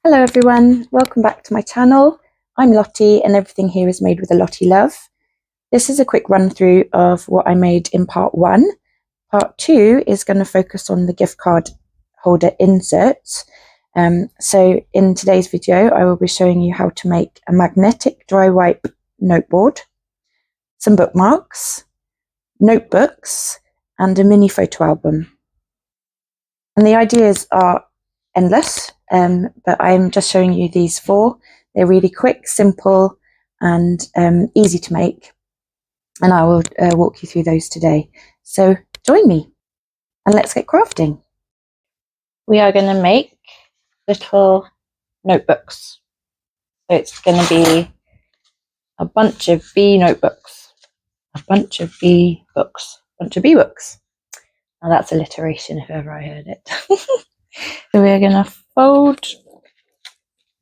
Hello everyone, welcome back to my channel. I'm Lottie and everything here is made with a Lottie love. This is a quick run through of what I made in part 1. Part 2 is going to focus on the gift card holder inserts. So in today's video I will be showing you how to make a magnetic dry wipe noteboard, some bookmarks, notebooks and a mini photo album. And the ideas are endless, but I'm just showing you these 4. They're really quick, simple and easy to make, and I will walk you through those today. So join me and let's get crafting. We are going to make little notebooks. So it's going to be a bunch of B notebooks, a bunch of B books, a bunch of B books. Now that's alliteration if ever I heard it. So we're going to fold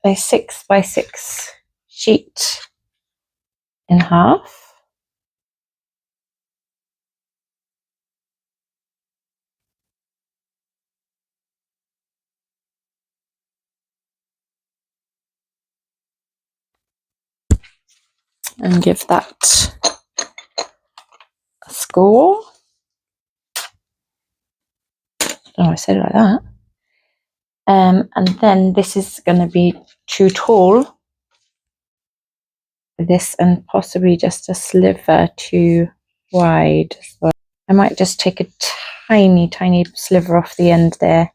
a 6x6 sheet in half. And give that a score. Oh, I said it like that. And then this is going to be too tall for this and possibly just a sliver too wide. So I might just take a tiny sliver off the end there.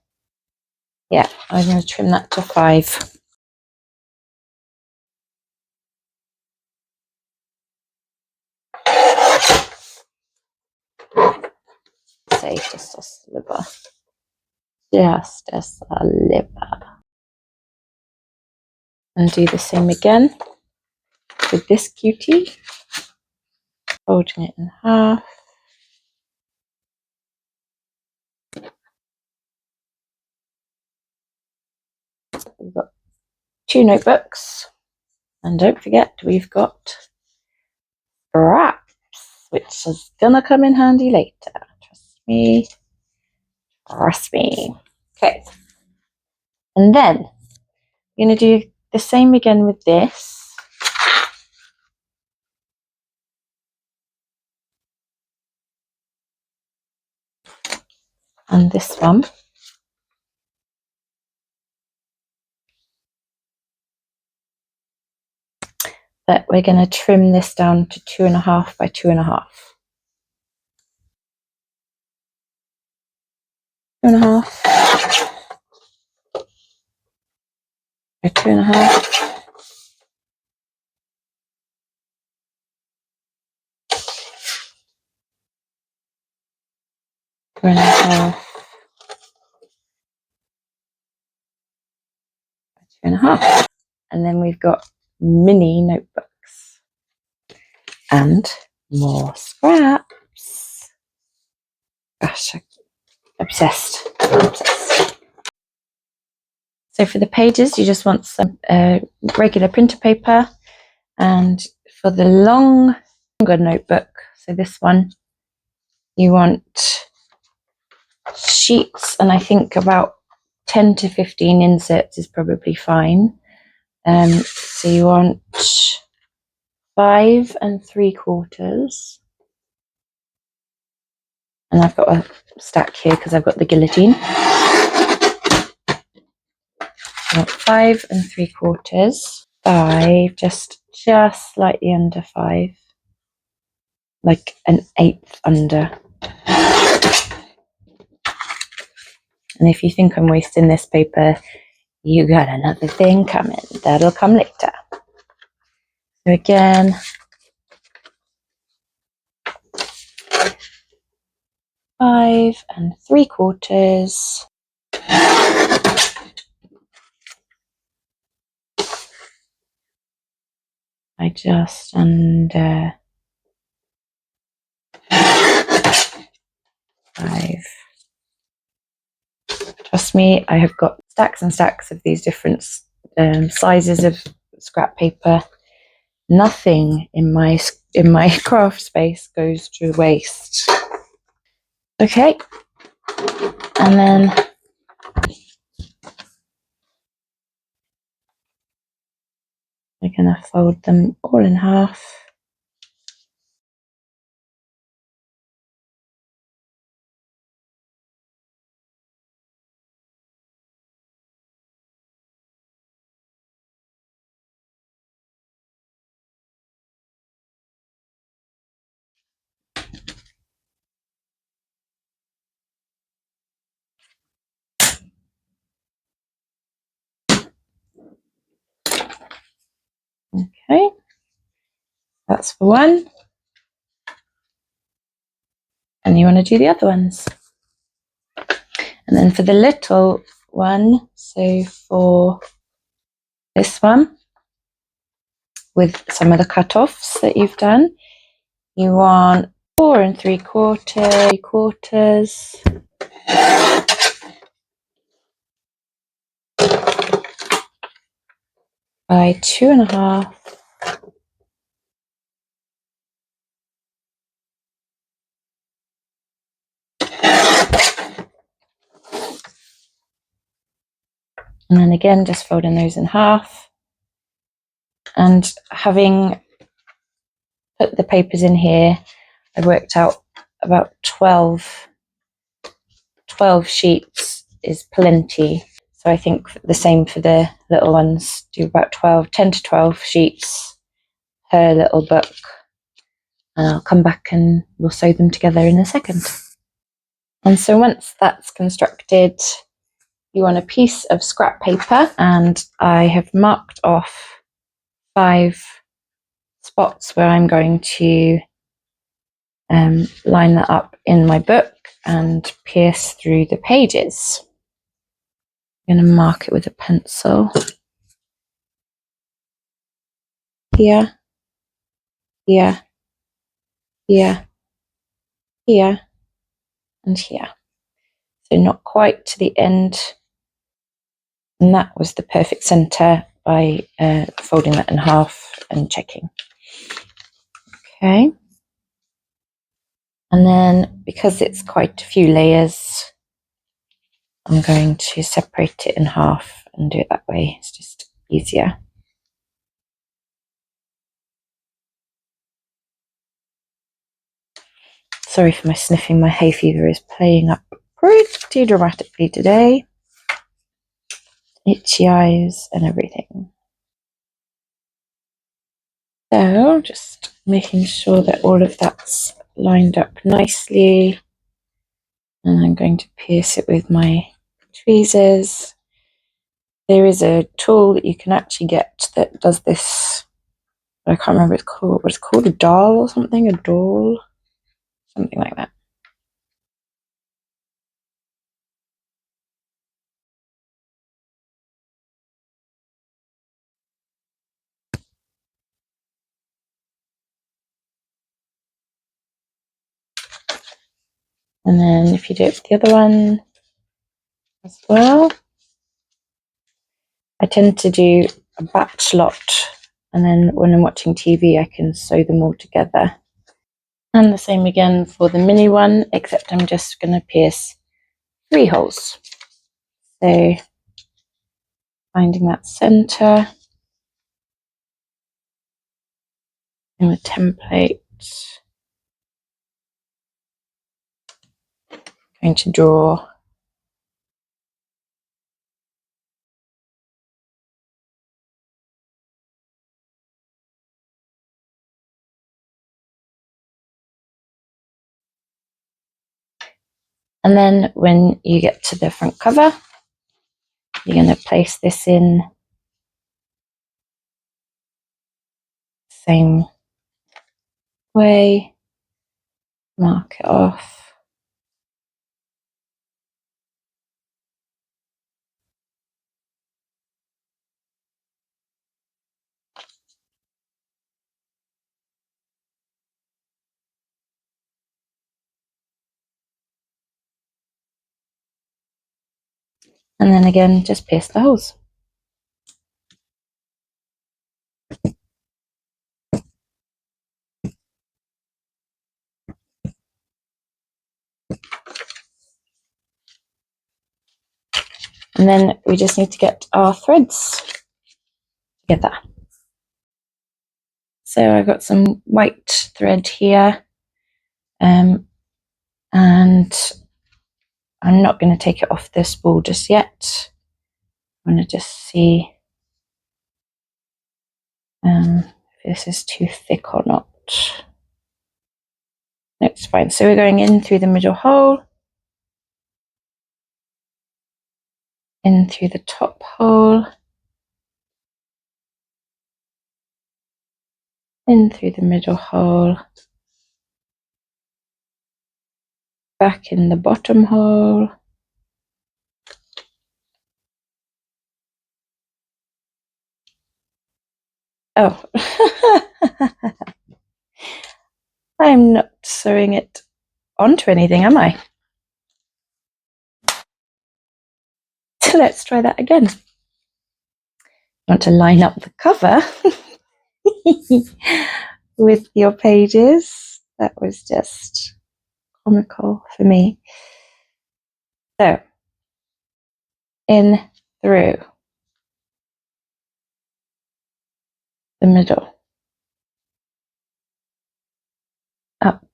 Yeah, I'm going to trim that to 5. Say just a sliver. Just a sliver. And do the same again with this cutie. Folding it in half. We've got 2 notebooks, and don't forget we've got scraps, which is gonna come in handy later. Trust me. Okay, and then we're gonna do the same again with this. And this one. But we're going to trim this down to 2.5 by 2.5. 2.5 by 2.5. Two and a half. And then we've got mini notebooks and more scraps. Gosh, I'm obsessed. So for the pages, you just want some regular printer paper, and for the longer notebook, so this one, you want sheets, and I think about 10 to 15 inserts is probably fine. So you want 5 3/4, and I've got a stack here because I've got the guillotine. 5 3/4, 5, just slightly under 5, like an 1/8 under. And if you think I'm wasting this paper, you got another thing coming. That'll come later. So again, 5 3/4. I just under 5. Trust me, I have got stacks and stacks of these different sizes of scrap paper. Nothing in my craft space goes to waste. Okay, and then we're going to fold them all in half. Okay, that's for one. And you want to do the other ones. And then for the little one, so for this one, with some of the cut-offs that you've done, you want 4 3/4, by 2.5, and then again just folding those in half. And having put the papers in here, I worked out about 12 sheets is plenty. So I think the same for the little ones, do about 10 to 12 sheets per little book. And I'll come back and we'll sew them together in a second. And so once that's constructed, you want a piece of scrap paper, and I have marked off 5 spots where I'm going to line that up in my book and pierce through the pages. I'm going to mark it with a pencil. Here, here, here, here, and here. So not quite to the end. And that was the perfect centre by folding that in half and checking. Okay. And then because it's quite a few layers, I'm going to separate it in half and do it that way. It's just easier. Sorry for my sniffing, my hay fever is playing up pretty dramatically today. Itchy eyes and everything. So just making sure that all of that's lined up nicely. And I'm going to pierce it with my tweezers. There is a tool that you can actually get that does this. I can't remember what it's called. What it's called, a doll or something? A doll? Something like that. And then if you do it with the other one as well, I tend to do a batch lot, and then when I'm watching TV I can sew them all together. And the same again for the mini one, except I'm just going to pierce 3 holes. So finding that centre in the template, going to draw and then when you get to the front cover, you're going to place this in the same way, mark it off. And then again, just pierce the holes. And then we just need to get our threads together. So I've got some white thread here, and I'm not going to take it off the spool just yet. I'm going to just see if this is too thick or not. No, it's fine. So we're going in through the middle hole, in through the top hole, in through the middle hole, back in the bottom hole, oh, I'm not sewing it onto anything, am I? So let's try that again. You want to line up the cover with your pages. That was just comical for me. So, in through the middle, up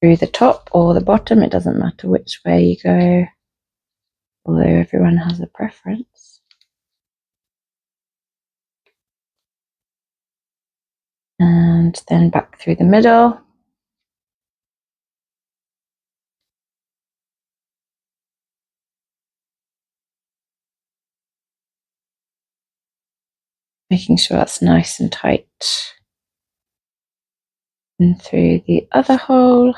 through the top or the bottom, it doesn't matter which way you go, although everyone has a preference. And then back through the middle. Making sure that's nice and tight. And through the other hole.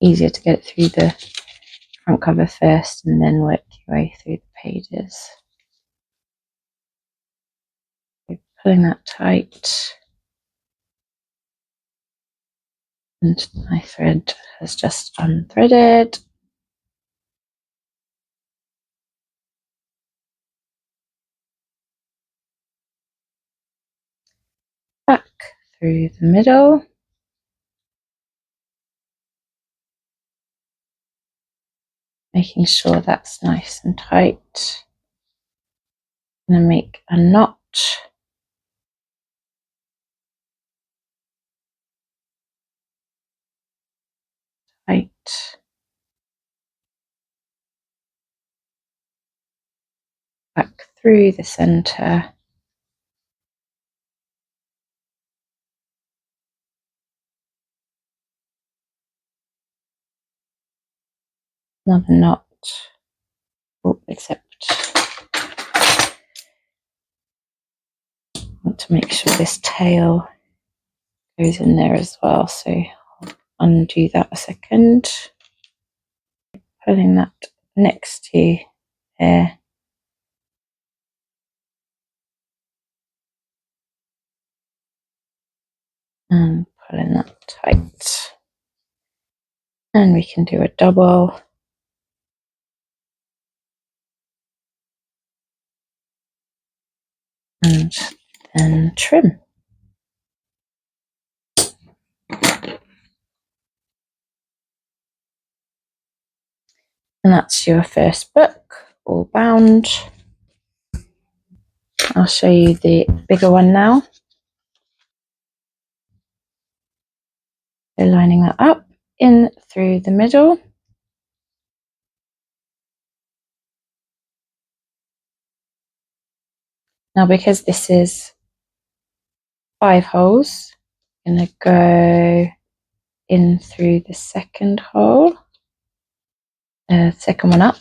Easier to get it through the front cover first and then work your way through the pages. So pulling that tight. And my thread has just unthreaded. Back through the middle. Making sure that's nice and tight. I'm going to make a knot. Tight. Back through the center. Another knot. Oh, except I want to make sure this tail goes in there as well, so I'll undo that a second. Pulling that next to here. And pulling that tight. And we can do a double. And then trim. And that's your first book, all bound. I'll show you the bigger one now. So lining that up, in through the middle. Now because this is 5 holes, I'm going to go in through the second hole, second one up.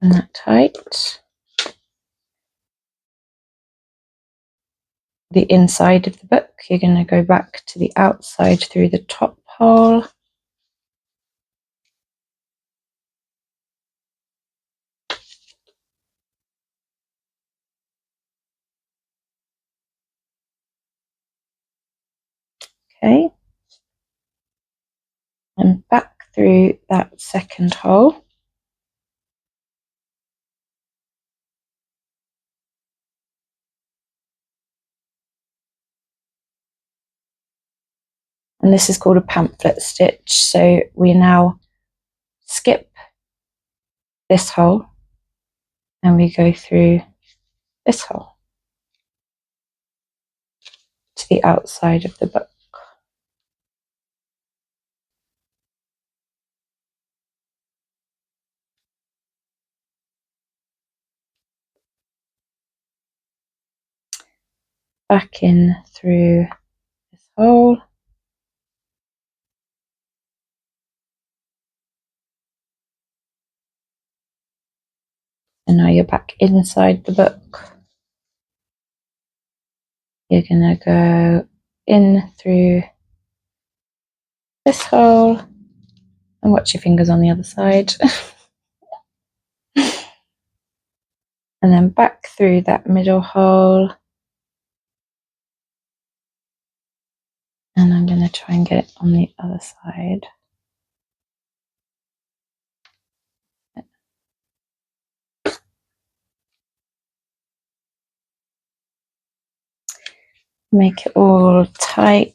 And that tight. The inside of the book, you're going to go back to the outside through the top hole. Okay. And back through that second hole. and this is called a pamphlet stitch. So we now skip this hole and we go through this hole to the outside of the book. Back in through this hole. And now you're back inside the book. You're going to go in through this hole and watch your fingers on the other side. And then back through that middle hole. And I'm going to try and get it on the other side. Make it all tight.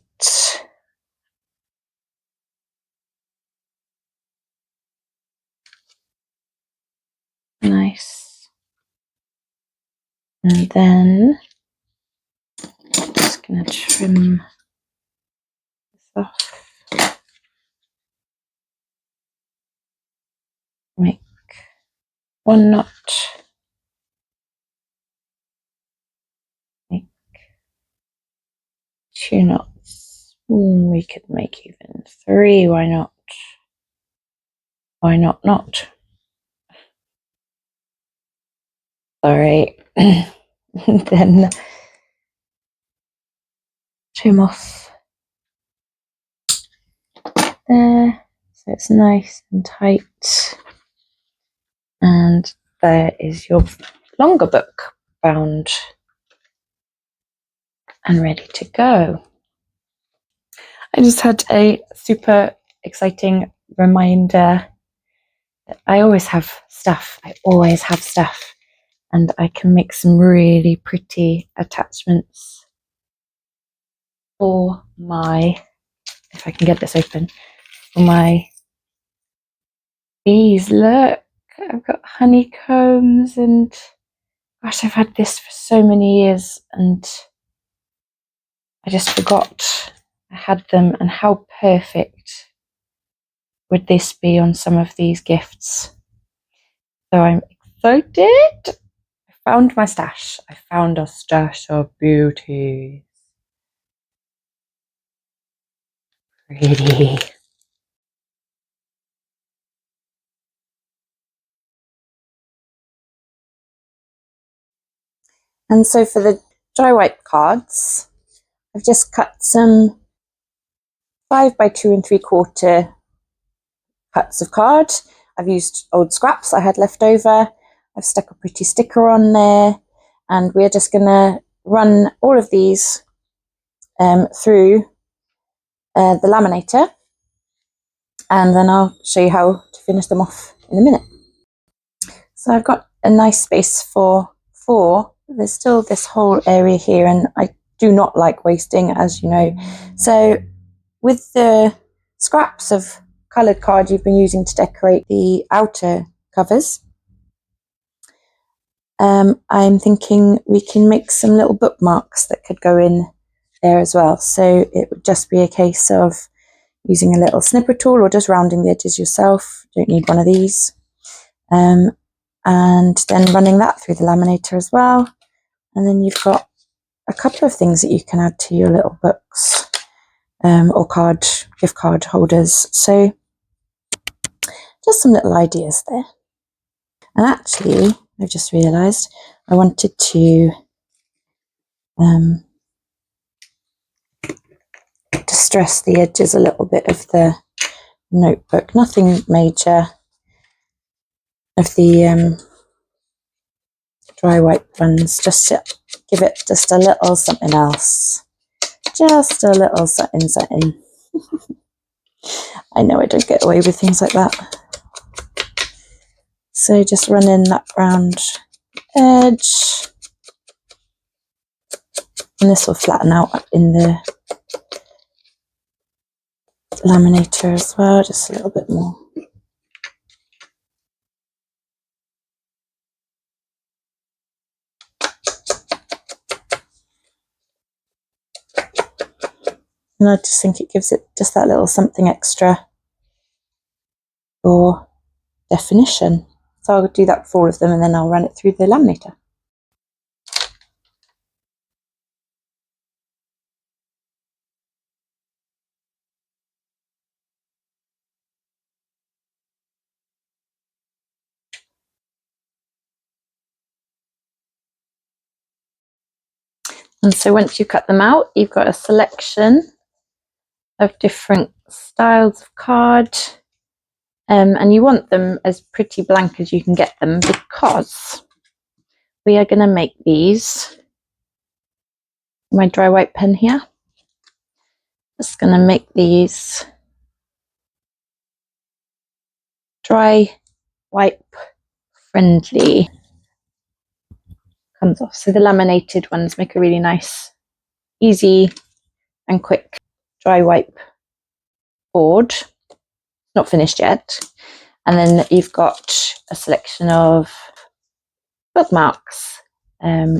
Nice. And then I'm just going to trim this off. Make one knot. Make 2 knots. We could make even 3. Why not? Why not? Sorry. Then trim off there so it's nice and tight. And there is your longer book bound and ready to go. I just had a super exciting reminder that I always have stuff. And I can make some really pretty attachments for my, if I can get this open, for my bees. Look, I've got honeycombs, and gosh, I've had this for so many years and I just forgot I had them. And how perfect would this be on some of these gifts? So I'm excited. I found my stash. I found a stash of beauty. Pretty. And so for the dry wipe cards, I've just cut some 5 by 2 3/4 cuts of card. I've used old scraps I had left over. I've stuck a pretty sticker on there, and we're just going to run all of these through the laminator, and then I'll show you how to finish them off in a minute. So I've got a nice space for 4. There's still this whole area here, and I do not like wasting, as you know. So with the scraps of coloured card you've been using to decorate the outer covers, I'm thinking we can make some little bookmarks that could go in there as well. So it would just be a case of using a little snipper tool or just rounding the edges yourself. Don't need one of these. And then running that through the laminator as well. And then you've got a couple of things that you can add to your little books or gift card holders. So just some little ideas there. And actually, I've just realised I wanted to distress the edges a little bit of the notebook. Nothing major, of the dry wipe ones, just to give it just a little something else. Just a little something. I know I don't get away with things like that. So just run in that round edge, and this will flatten out in the laminator as well, just a little bit more. And I just think it gives it just that little something extra for definition. So I'll do that for all of them and then I'll run it through the laminator. And so once you cut them out, you've got a selection of different styles of card, and you want them as pretty blank as you can get them, because we are going to make these. My dry wipe pen here. Just going to make these dry wipe friendly. Comes off. So the laminated ones make a really nice, easy and quick dry wipe board. Not finished yet. And then you've got a selection of bookmarks,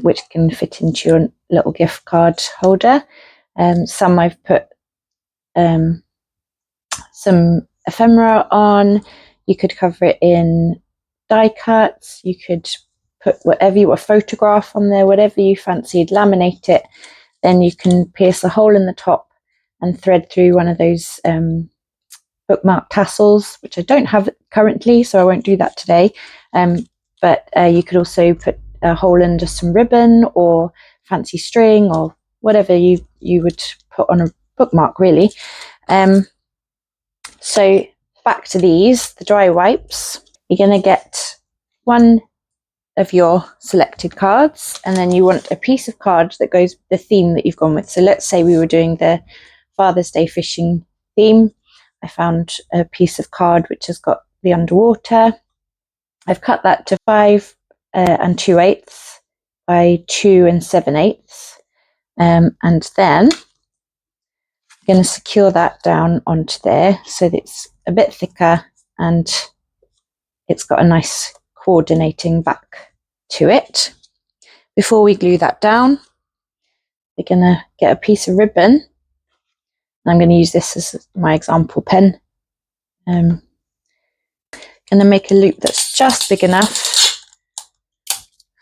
which can fit into your little gift card holder. Some I've put some ephemera on. You could cover it in die cuts. You could put whatever you want, a photograph on there, whatever you fancied, laminate it. Then you can pierce a hole in the top and thread through one of those bookmark tassels, which I don't have currently, so I won't do that today. But you could also put a hole in just some ribbon or fancy string or whatever you would put on a bookmark, really. So back to these, the dry wipes. You're going to get one of your selected cards, and then you want a piece of card that goes with the theme that you've gone with. So let's say we were doing the Father's Day fishing theme. I found a piece of card which has got the underwater. I've cut that to 5 2/8 by 2 7/8, and then I'm going to secure that down onto there so that it's a bit thicker and it's got a nice coordinating back to it. Before we glue that down, we're going to get a piece of ribbon. I'm going to use this as my example pen. Going to make a loop that's just big enough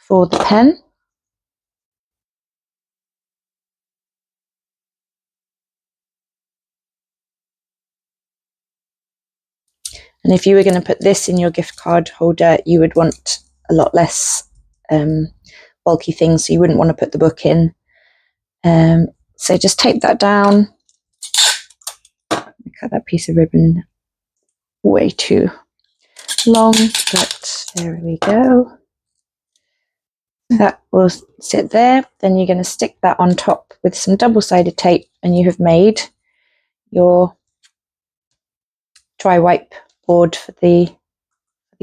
for the pen. And if you were going to put this in your gift card holder, you would want a lot less bulky things, so you wouldn't want to put the book in. So just tape that down. Cut that piece of ribbon way too long, but there we go. That will sit there. Then you're going to stick that on top with some double-sided tape, and you have made your dry wipe board for the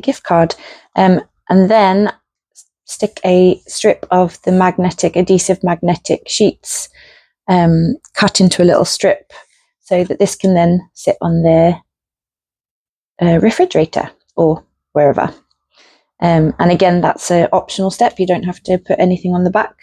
gift card. And then stick a strip of the adhesive magnetic sheets cut into a little strip so that this can then sit on their refrigerator or wherever. And again, that's an optional step. You don't have to put anything on the back.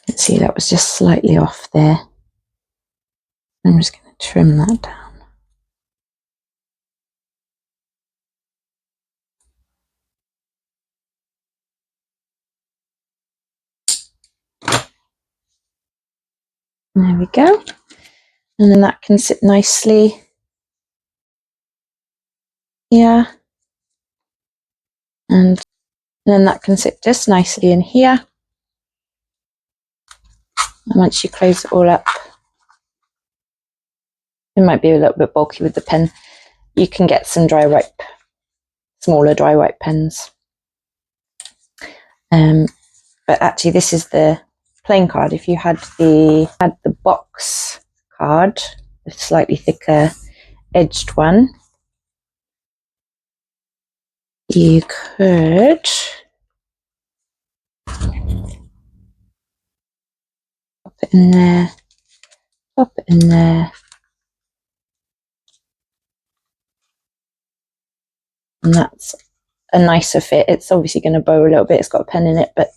Let's see, that was just slightly off there. I'm just going to trim that down. There we go. And then that can sit nicely here. And then that can sit just nicely in here. And once you close it all up, it might be a little bit bulky with the pen. You can get some dry wipe, smaller dry wipe pens. But actually this is the plain card. If you had the box card, a slightly thicker edged one, you could pop it in there, pop it in there, and that's a nicer fit. It's obviously going to bow a little bit, it's got a pen in it, but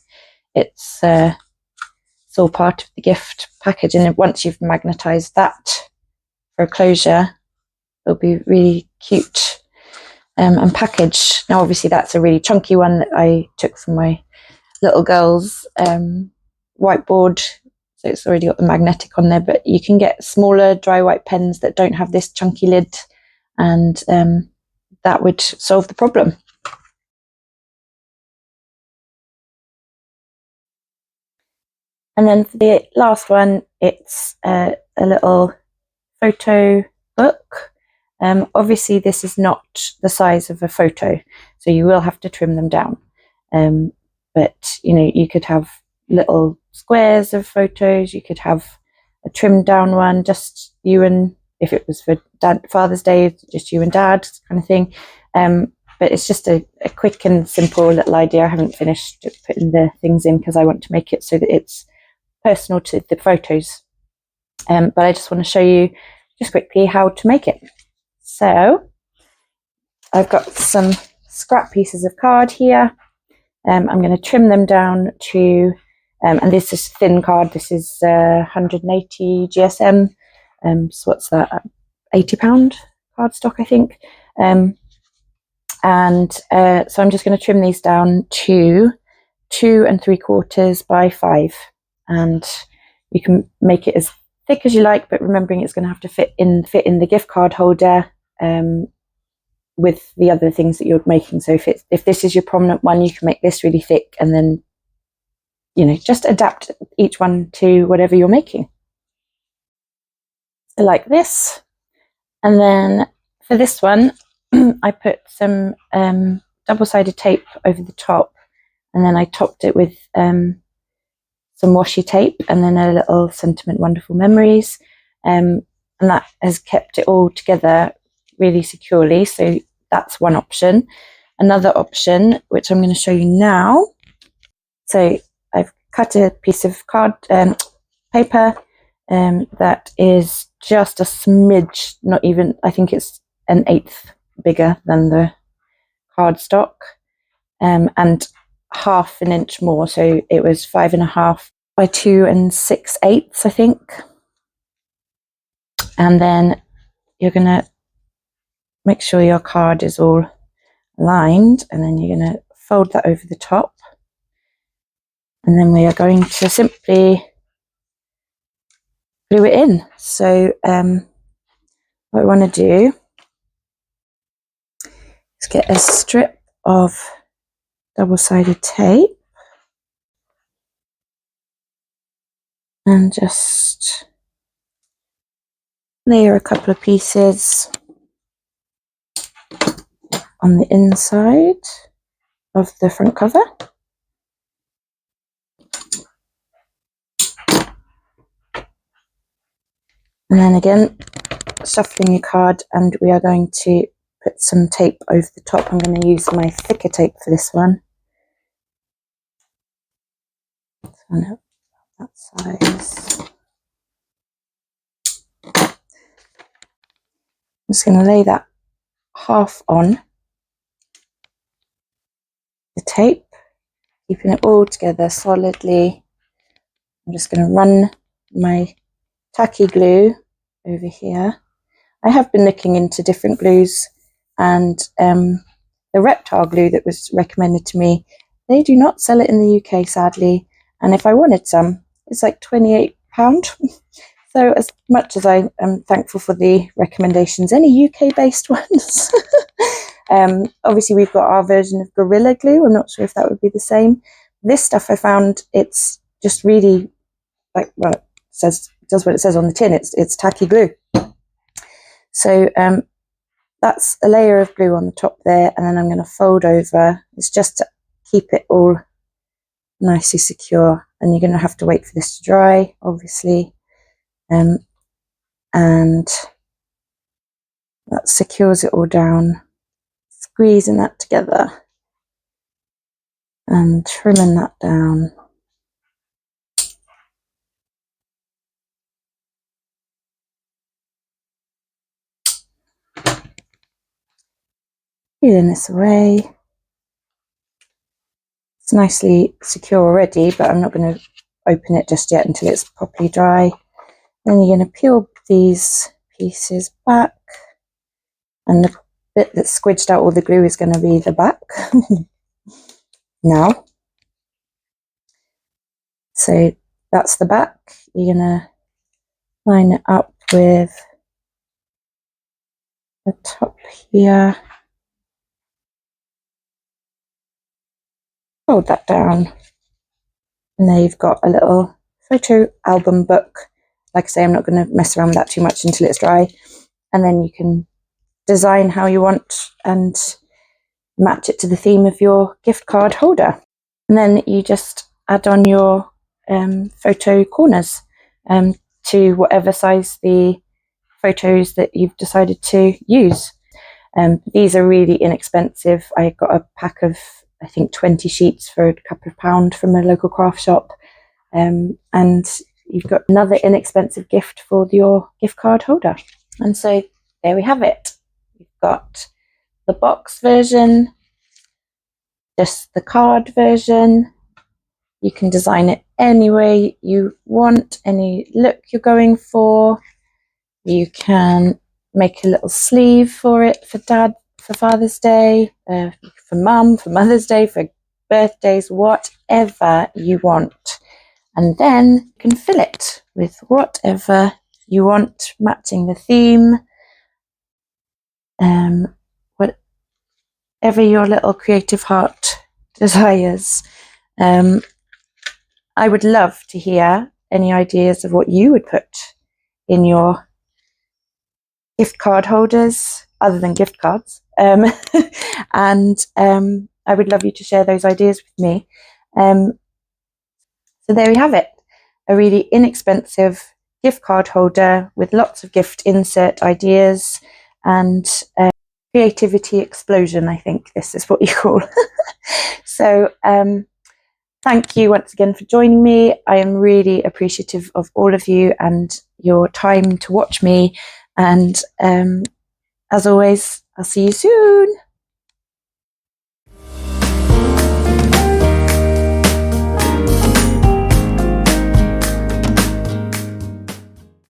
it's all part of the gift package. And once you've magnetized that for a closure, it'll be really cute and packaged. Now obviously that's a really chunky one that I took from my little girl's whiteboard, so it's already got the magnetic on there, but you can get smaller dry wipe pens that don't have this chunky lid, and that would solve the problem. And then for the last one, it's a little photo book. Obviously this is not the size of a photo, so you will have to trim them down. But you know, you could have little squares of photos, you could have a trimmed down one, just you and, if it was for Father's Day, just you and Dad kind of thing. But it's just a quick and simple little idea. I haven't finished putting the things in because I want to make it so that it's personal to the photos. But I just want to show you just quickly how to make it. So I've got some scrap pieces of card here. I'm going to trim them down to, and this is thin card, this is 180 GSM, so what's that, £80 cardstock I think. So I'm just going to trim these down to 2 3/4 by 5, and you can make it as thick as you like, but remembering it's going to have to fit in the gift card holder with the other things that you're making. So if this is your prominent one, you can make this really thick, and then, you know, just adapt each one to whatever you're making. So like this. And then for this one, I put some double-sided tape over the top, and then I topped it with some washi tape, and then a little Sentiment Wonderful Memories, and that has kept it all together really securely. So that's one option. Another option, which I'm going to show you now. So I've cut a piece of card paper that is just a smidge, not even, I think it's 1/8 bigger than the cardstock, and 1/2 inch more. So it was 5.5 by 2 6/8, I think. And then you're going to make sure your card is all aligned, and then you're going to fold that over the top, and then we are going to simply glue it in. So what I want to do is get a strip of double-sided tape and just layer a couple of pieces on the inside of the front cover. And then again, shuffling your card, and we are going to put some tape over the top. I'm going to use my thicker tape for this one. So that size. I'm just going to lay that half on the tape, keeping it all together solidly. I'm just going to run my tacky glue over here. I have been looking into different glues, and the reptile glue that was recommended to me, they do not sell it in the UK, sadly, and if I wanted some, it's like £28. So as much as I am thankful for the recommendations, any UK based ones. Obviously we've got our version of Gorilla Glue. I'm not sure if that would be the same. This stuff I found, it's just really like, well, it does what it says on the tin. It's tacky glue. So that's a layer of glue on the top there, and then I'm going to fold over. It's just to keep it all nicely secure, and you're going to have to wait for this to dry, obviously, and that secures it all down. Squeezing that together and trimming that down. Peeling this away. It's nicely secure already, but I'm not going to open it just yet until it's properly dry. Then you're going to peel these pieces back, and the bit that squidged out all the glue is going to be the back. Now, so that's the back. You're going to line it up with the top here. Fold that down, and there you've got a little photo album book. Like I say, I'm not going to mess around with that too much until it's dry, and then you can design how you want and match it to the theme of your gift card holder. And then you just add on your photo corners to whatever size the photos that you've decided to use. These are really inexpensive. I got a pack of, I think, 20 sheets for a couple of £1 from a local craft shop, and you've got another inexpensive gift for your gift card holder. And so there we have it. You've got the box version, just the card version. You can design it any way you want, any look you're going for. You can make a little sleeve for it for Dad, for Father's Day, for Mum, for Mother's Day, for birthdays, whatever you want. And then you can fill it with whatever you want, matching the theme, whatever your little creative heart desires. I would love to hear any ideas of what you would put in your gift card holders, other than gift cards. And I would love you to share those ideas with me. So there we have it. A really inexpensive gift card holder with lots of gift insert ideas and creativity explosion, I think this is what you call. So thank you once again for joining me. I am really appreciative of all of you and your time to watch me. And as always, I'll see you soon.